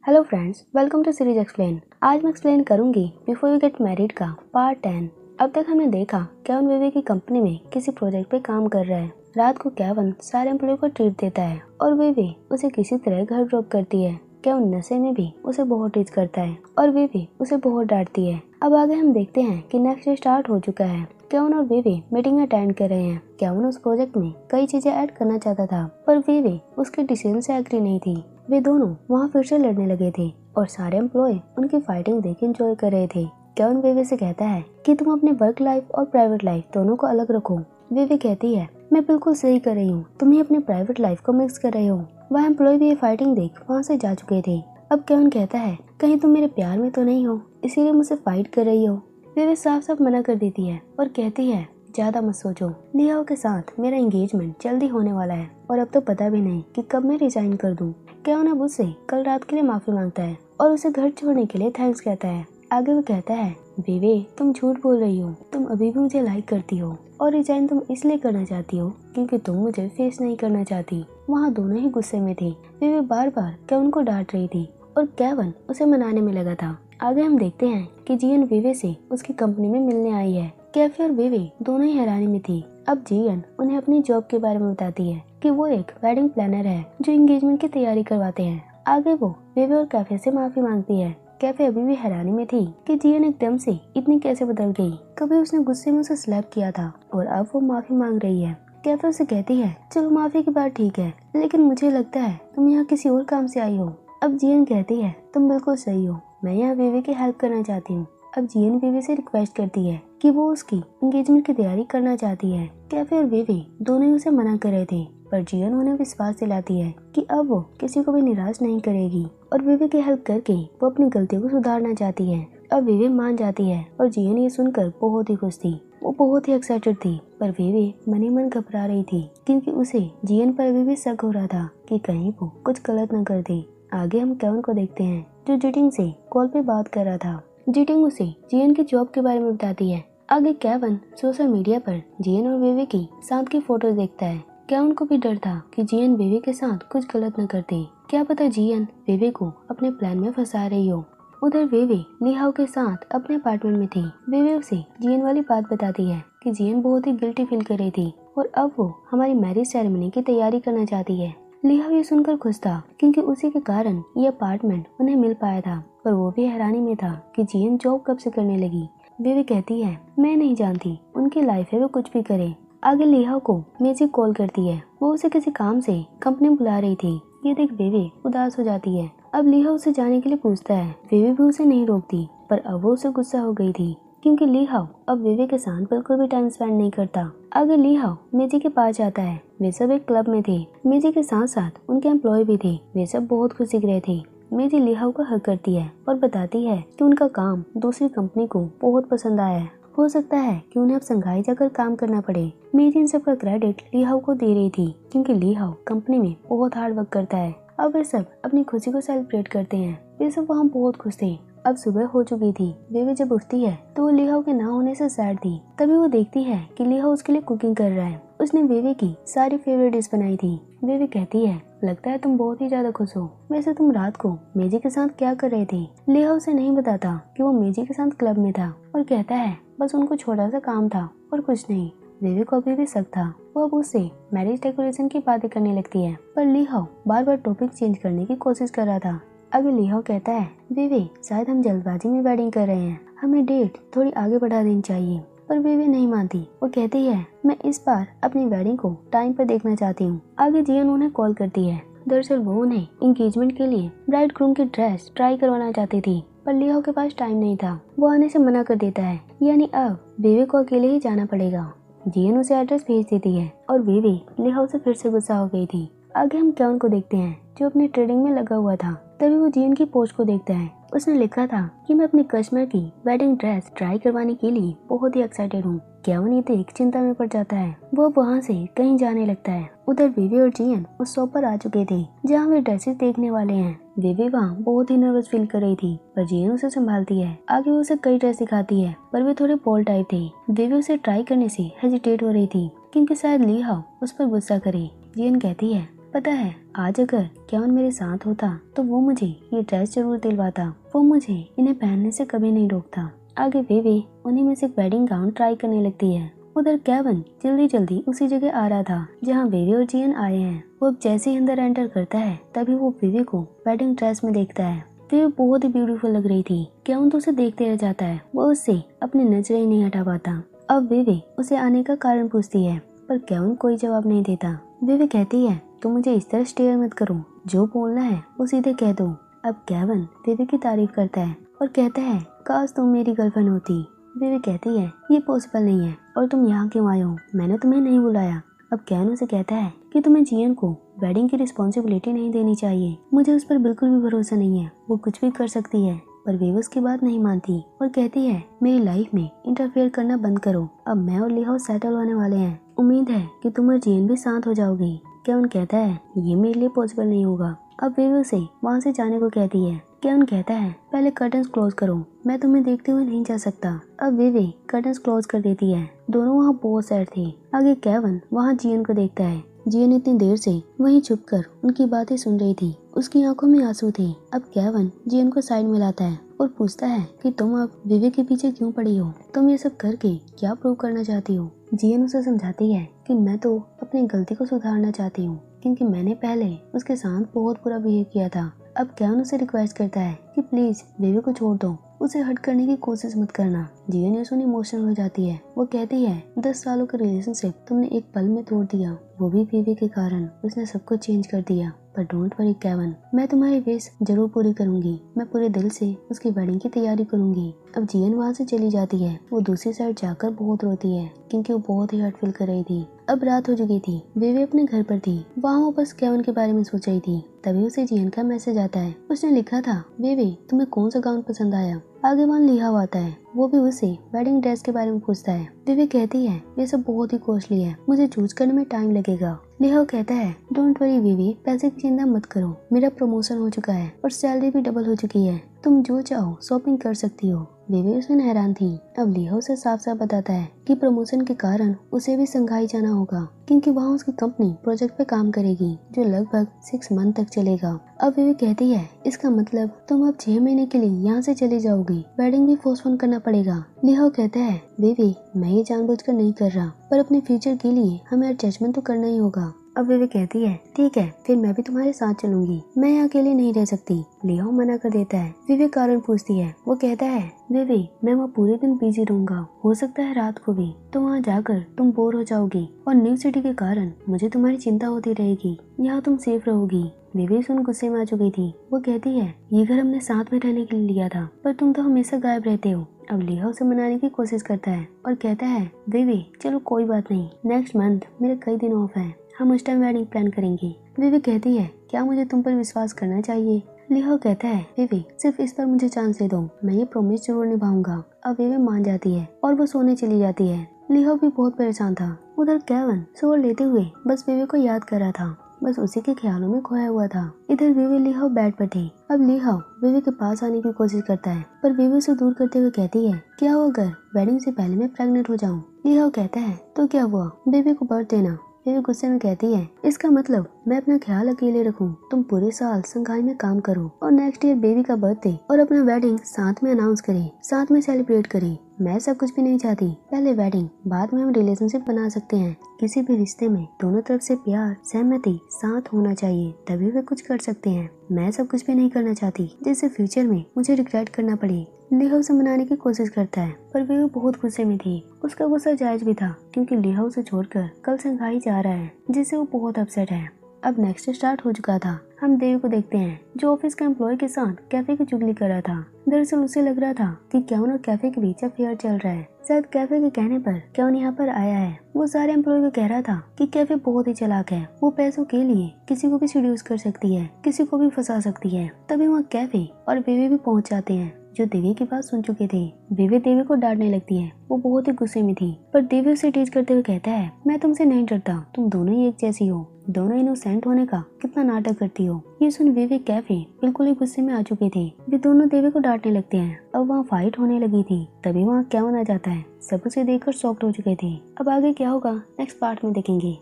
Hello friends, welcome to series explain. आज मैं explain करूंगी बिफोर यू गेट मैरिड का पार्ट 10। अब तक हमने देखा केविन विवे की कंपनी में किसी प्रोजेक्ट पे काम कर रहा है। रात को केविन सारे एम्प्लॉय को ट्रीट देता है और विवे उसे किसी तरह घर ड्रॉप करती है। केविन नशे में भी उसे बहुत टीज करता है और विवे उसे बहुत डांटती है। अब आगे हम देखते हैं कि नेक्स्ट डे स्टार्ट हो चुका है। केविन और विवे मीटिंग अटेंड कर रहे हैं। केविन उस प्रोजेक्ट में कई चीजें ऐड करना चाहता था, पर विवे उसके डिसीजन से एग्री नहीं थी। वे दोनों वहाँ फिर से लड़ने लगे थे और सारे एम्प्लॉय उनकी फाइटिंग देख एंजॉय कर रहे थे। केविन विवे से कहता है कि तुम अपने वर्क लाइफ और प्राइवेट लाइफ दोनों को अलग रखो। विवे कहती है, मैं बिल्कुल सही कर रही हूँ, तुम ही अपनी प्राइवेट लाइफ को मिक्स कर रहे हो। वह एम्प्लॉय भी ये फाइटिंग देख वहाँ से जा चुके थे। अब केविन कहता है, कहीं तुम मेरे प्यार में तो नहीं हो, इसीलिए मुझसे फाइट कर रही हो। विवे साफ साफ मना कर देती है और कहती है, ज्यादा मत सोचो, लियाओ के साथ मेरा एंगेजमेंट जल्दी होने वाला है और अब तो पता भी नहीं कि कब मैं रिजाइन कर दूं। केविन अब उससे कल रात के लिए माफी मांगता है और उसे घर छोड़ने के लिए थैंक्स कहता है। आगे वो कहता है, विवे तुम झूठ बोल रही हो, तुम अभी भी मुझे लाइक करती हो और रिजाइन तुम इसलिए करना चाहती हो क्योंकि तुम मुझे फेस नहीं करना चाहती। वहाँ दोनों ही गुस्से में थे। विवे बार बार केविन को डांट रही थी और केविन उसे मनाने में लगा था। आगे हम देखते हैं कि जियन विवे से उसकी कंपनी में मिलने आई है। कैफे और विवे दोनों ही हैरानी में थी। अब जियन उन्हें अपनी जॉब के बारे में बताती है कि वो एक वेडिंग प्लानर है जो एंगेजमेंट की तैयारी करवाते हैं। आगे वो विवे और कैफे से माफी मांगती है। कैफे अभी भी हैरानी में थी कि जियन एकदम से इतनी कैसे बदल गई। कभी उसने गुस्से में उसे स्लैप किया था और अब वो माफी मांग रही है। कैफे उसे कहती है, चलो माफी की बात ठीक है, लेकिन मुझे लगता है तुम यहाँ किसी और काम से आई हो। अब जियन कहती है, तुम बिल्कुल सही हो, मैं यहाँ विवे की हेल्प करना चाहती हूँ। अब जियन विवे से रिक्वेस्ट करती है कि वो उसकी एंगेजमेंट की तैयारी करना चाहती है। कैफे और विवे दोनों ही उसे मना कर रहे थे, पर जियन उन्हें विश्वास दिलाती है कि अब वो किसी को भी निराश नहीं करेगी और विवे की हेल्प करके वो अपनी गलतियों को सुधारना चाहती है। अब विवे मान जाती है और जियन ये सुनकर बहुत ही खुश थी। वो बहुत ही एक्साइटेड थी, पर विवे मन ही मन घबरा रही थी क्योंकि उसे जियन पर अभी भी शक हो रहा था कि कहीं वो कुछ गलत न कर दे। आगे हम केविन को देखते हैं जो जिटिंग से कॉल पे बात कर रहा था। जिटिंग उसे जियन की जॉब के बारे में बताती है। आगे केविन सोशल मीडिया पर जियन और विवे की साथ की फोटो देखता है। केविन को भी डर था कि जियन विवे के साथ कुछ गलत न करते। क्या पता जियन विवे को अपने प्लान में फंसा रही हो। उधर विवे लिहाओ के साथ अपने अपार्टमेंट में थी। विवे उसे जियन वाली बात बताती है कि जियन बहुत ही गिल्टी फील कर रही थी और अब वो हमारी मैरिज सेरेमनी की तैयारी करना चाहती है। लिहाओ ये सुनकर खुश था क्योंकि उसी के कारण ये अपार्टमेंट उन्हें मिल पाया था, पर वो भी हैरानी में था कि जियन जॉब कब से करने लगी। विवे कहती है, मैं नहीं जानती, उनकी लाइफ है, वो कुछ भी करे। आगे लिहाओ को मेजी कॉल करती है। वो उसे किसी काम से कंपनी बुला रही थी। ये देख विवे उदास हो जाती है। अब लिहाओ उसे जाने के लिए पूछता है। विवे भी उसे नहीं रोकती, पर अब वो उसे गुस्सा हो गई थी क्योंकि लिहाओ अब विवे के साथ बिल्कुल भी टाइम स्पेंड नहीं करता। आगे लिहाओ मेजी के पास जाता है। वे सब एक क्लब में थे। मेजी के साथ साथ उनके एम्प्लॉय भी थे। वे सब बहुत खुश दिख रहे थे। मेजी लिहाओ को हक करती है और बताती है कि उनका काम दूसरी कंपनी को बहुत पसंद आया है। हो सकता है कि उन्हें अब संघाई जाकर काम करना पड़े। मेजी इन सब का क्रेडिट लिहाओ को दे रही थी क्योंकि लिहाओ कंपनी में बहुत हार्ड वर्क करता है। अब वे सब अपनी खुशी को सेलिब्रेट करते हैं। वे सब वहाँ बहुत खुश थे। अब सुबह हो चुकी थी। विवे जब उठती है तो वो लिहाओ के ना होने से सैड थी। तभी वो देखती है कि लिहाओ उसके लिए कुकिंग कर रहा है। उसने विवे की सारी फेवरेट डिश बनाई थी। विवे कहती है, लगता है तुम बहुत ही ज्यादा खुश हो। वैसे तुम रात को मेजी के साथ क्या कर रहे थे? लिहाओ उसे नहीं बताता कि वो मेजी के साथ क्लब में था और कहता है, बस उनको छोटा सा काम था और कुछ नहीं। विवे को अभी भी शक था। वो अब उससे मैरिज डेकोरेशन की बातें करने लगती है, पर लिहाओ बार बार टॉपिक चेंज करने की कोशिश कर रहा था। अभी लिहाओ कहता है, विवे शायद हम जल्दबाजी में वेडिंग कर रहे हैं, हमें डेट थोड़ी आगे बढ़ा देनी चाहिए। पर विवे नहीं मानती। वो कहती है, मैं इस बार अपनी वेडिंग को टाइम पर देखना चाहती हूँ। आगे जियन उन्हें कॉल करती है। दरअसल वो उन्हें एंगेजमेंट के लिए ब्राइड ग्रूम की ड्रेस ट्राई करवाना चाहती थी, पर लिहाओ के पास टाइम नहीं था। वो आने से मना कर देता है, यानी अब विवे को अकेले ही जाना पड़ेगा। जियन उसे एड्रेस भेज देती है और विवे लिहाओ से फिर से गुस्सा हो गई थी। आगे हम केविन को देखते हैं जो अपने ट्रेडिंग में लगा हुआ था। तभी वो जियन की पोस्ट को देखता है। उसने लिखा था कि मैं अपने कस्टमर की वेडिंग ड्रेस ट्राई करवाने के लिए बहुत ही एक्साइटेड हूँ। केविन ये देख चिंता में पड़ जाता है। वो वहाँ से कहीं जाने लगता है। उधर विवे और जियन उस शॉप पर आ चुके थे जहाँ वे ड्रेसेस देखने वाले हैं। विवे वहाँ बहुत ही नर्वस फील कर रही थी, पर जियन उसे संभालती है। आगे वो उसे कई ड्रेस दिखाती है, पर वे थोड़े बोल्ड टाइप थे। विवे उसे ट्राई करने से हेजिटेट हो रही थी क्योंकि शायद लिहाओ उस पर गुस्सा करे। जियन कहती है, पता है आज अगर केविन मेरे साथ होता तो वो मुझे ये ड्रेस जरूर दिलवाता, वो मुझे इन्हें पहनने से कभी नहीं रोकता। आगे विवी उन्हीं में से एक वेडिंग गाउन ट्राई करने लगती है। उधर केविन जल्दी जल्दी उसी जगह आ रहा था जहाँ विवी और जियन आए हैं। वो अब जैसे ही अंदर एंटर करता है तभी वो विवी को वेडिंग ड्रेस में देखता है। विवी बहुत ही ब्यूटीफुल लग रही थी। केविन तो उसे देखते रह जाता है, वो उससे अपनी नजरें ही नहीं हटा पाता। अब विवी उसे आने का कारण पूछती है पर केविन कोई जवाब नहीं देता। विवी कहती है तुम मुझे इस तरह स्टेयर मत करो, जो बोलना है वो सीधे कह दो। अब केविन विवी की तारीफ करता है और कहता है काश तुम मेरी गर्लफ्रेंड होती। विवी कहती है ये पॉसिबल नहीं है और तुम यहाँ क्यों आए हो, मैंने तुम्हें नहीं बुलाया। अब केविन उसे कहता है कि तुम्हें जियन को वेडिंग की रिस्पॉन्सिबिलिटी नहीं देनी चाहिए, मुझे उस पर बिल्कुल भी भरोसा नहीं है, वो कुछ भी कर सकती है। पर विवी उसकी बात नहीं मानती और कहती है मेरी लाइफ में इंटरफेयर करना बंद करो, अब मैं और लिहाओ सेटल होने वाले हैं, उम्मीद है कि तुम और जियन भी साथ हो जाओगी। केविन कहता है ये मेरे लिए पॉसिबल नहीं होगा। अब विवी उसे वहाँ से जाने को कहती है। केविन कहता है पहले कर्टन्स क्लोज करो, मैं तुम्हें देखते हुए नहीं जा सकता। अब विवी कर्टन्स क्लोज कर देती है। दोनों वहाँ बहुत सैड थे। आगे केविन वहाँ जियन को देखता है। जियन इतनी देर से वहीं छुपकर उनकी बातें सुन रही थी, उसकी आंखों में आंसू थे। अब केविन जियन को साइड में लाता है और पूछता है कि तुम अब विवी के पीछे क्यों पड़ी हो, तुम ये सब करके क्या प्रूव करना चाहती हो। जियन उसे समझाती है कि मैं तो अपनी गलती को सुधारना चाहती हूँ क्योंकि मैंने पहले उसके साथ बहुत बुरा बिहेव किया था। अब केविन उसे रिक्वेस्ट करता है कि प्लीज विवी को छोड़ दो, उसे हर्ट करने की कोशिश मत करना। जियन ये सुन इमोशनल हो जाती है। वो कहती है 10 सालों का रिलेशनशिप तुमने एक पल में तोड़ दिया, वो भी विवी के कारण, उसने सब कुछ चेंज कर दिया। पर डोंट वरी केविन, मैं तुम्हारी विश जरूर पूरी करूंगी, मैं पूरे दिल से उसकी वेडिंग की तैयारी करूंगी। अब जियन वहाँ से चली जाती है। वो दूसरी साइड जाकर बहुत रोती है क्योंकि वो बहुत ही हर्ट फील कर रही थी। अब रात हो चुकी थी, विवी अपने घर पर थी। वहाँ वो बस केविन के बारे में सोच रही थी। तभी उसे जियन का मैसेज आता है। उसने लिखा था विवी तुम्हें कौन सा गाउन पसंद आया। आगे वहाँ लिहाओ आता है। वो भी उसे वेडिंग ड्रेस के बारे में पूछता है। विवी कहती है ये सब बहुत ही कॉस्टली है, मुझे चूज करने में टाइम लगेगा। लिहाओ कहता है डोंट वरी विवी, पैसे की चिंता मत करो, मेरा प्रमोशन हो चुका है और सैलरी भी डबल हो चुकी है, तुम जो चाहो शॉपिंग कर सकती हो। विवी उसमें हैरान थी। अब लिहाओ उसे साफ साफ बताता है कि प्रमोशन के कारण उसे भी संघाई जाना होगा क्योंकि वहाँ उसकी कंपनी प्रोजेक्ट पे काम करेगी जो लगभग 6 मंथ तक चलेगा। अब विवी कहती है इसका मतलब तुम अब 6 महीने के लिए यहाँ से चली जाओगी, वेडिंग भी पोस्टपोन करना पड़ेगा। लिहाओ कहता है विवी मैं ये जानबूझकर नहीं कर रहा, पर अपने फ्यूचर के लिए हमें एडजस्टमेंट तो करना ही होगा। अब विवी कहती है ठीक है फिर मैं भी तुम्हारे साथ चलूंगी, मैं यहाँ अकेले नहीं रह सकती। लिहाओ मना कर देता है। विवी कारण पूछती है। वो कहता है विवी मैं वहाँ पूरे दिन बिजी रहूंगा, हो सकता है रात को भी, तो वहाँ जाकर तुम बोर हो जाओगी और न्यू सिटी के कारण मुझे तुम्हारी चिंता होती रहेगी, यहाँ तुम सेफ रहोगी। विवी सुन गुस्से में आ चुकी थी। वो कहती है ये घर हमने साथ में रहने के लिए लिया था, पर तुम तो हमेशा गायब रहते हो। अब लिहाओ उसे मनाने की कोशिश करता है और कहता है विवी चलो कोई बात नहीं, नेक्स्ट मंथ मेरे कई दिन ऑफ है, हम उस टाइम वेडिंग प्लान करेंगे। विवी कहती है क्या मुझे तुम पर विश्वास करना चाहिए। लिहाओ कहता है विवी सिर्फ इस पर मुझे चांस दे दो, मैं ये प्रॉमिस जरूर निभाऊंगा। अब विवी मान जाती है और वो सोने चली जाती है। लिहाओ भी बहुत परेशान था। उधर केविन सोर लेते हुए बस विवी को याद कर रहा था, बस उसी के ख्यालों में खोया हुआ था। इधर विवी लिहाओ बेड पर थी। अब लिहाओ विवी के पास आने की कोशिश करता है पर विवी उसे दूर करते हुए कहती है क्या हो अगर वेडिंग से पहले मैं प्रेग्नेंट हो जाऊं। लिहाओ कहता है तो क्या हुआ, बेबी को बर्थ देना। विवी गुस्से में कहती है इसका मतलब मैं अपना ख्याल अकेले रखूं, तुम पूरे साल संघाई में काम करो और नेक्स्ट ईयर बेबी का बर्थडे और अपना वेडिंग साथ में अनाउंस करें, साथ में सेलिब्रेट करें। मैं सब कुछ भी नहीं चाहती, पहले वेडिंग बाद में हम रिलेशनशिप बना सकते हैं। किसी भी रिश्ते में दोनों तरफ से प्यार सहमति साथ होना चाहिए, तभी वे कुछ कर सकते हैं। मैं सब कुछ भी नहीं करना चाहती जिससे फ्यूचर में मुझे रिग्रेट करना पड़े। लिहाओ उसे मनाने की कोशिश करता है पर विवी बहुत गुस्से में थी। उसका गुस्सा जायज भी था क्योंकि लिहाओ उसे छोड़कर कल संघाई जा रहा है जिससे वो बहुत अपसेट है। अब नेक्स्ट स्टार्ट हो चुका था। हम देवी को देखते हैं जो ऑफिस के एम्प्लॉय के साथ कैफे की चुगली कर रहा था। दरअसल उसे लग रहा था कि केविन और कैफे के बीच अफेयर चल रहा है। शायद कैफे के कहने पर केविन यहाँ पर आया है। वो सारे एम्प्लॉय को कह रहा था कि कैफे बहुत ही चालाक है, वो पैसों के लिए किसी को भी सीड्यूस कर सकती है, किसी को भी फंसा सकती है। तभी वहाँ कैफे और विवी भी पहुँच जाते हैं जो देवी की बात सुन चुके थे। विवी देवी को डांटने लगती है। वो बहुत ही गुस्से में थी पर देवी उसे टीज करते हुए कहता है मैं तुमसे नहीं डरता, तुम दोनों ही एक जैसी हो, दोनों इनोसेंट होने का कितना नाटक करती हो। ये सुन विवी कैफे बिल्कुल ही गुस्से में आ चुके थे। वे दोनों देवी को डांटने लगते हैं। अब वहाँ फाइट होने लगी थी। तभी वहाँ केविन आ जाता है। सब उसे देखकर शॉक्ड हो चुके थे। अब आगे क्या होगा नेक्स्ट पार्ट में देखेंगे।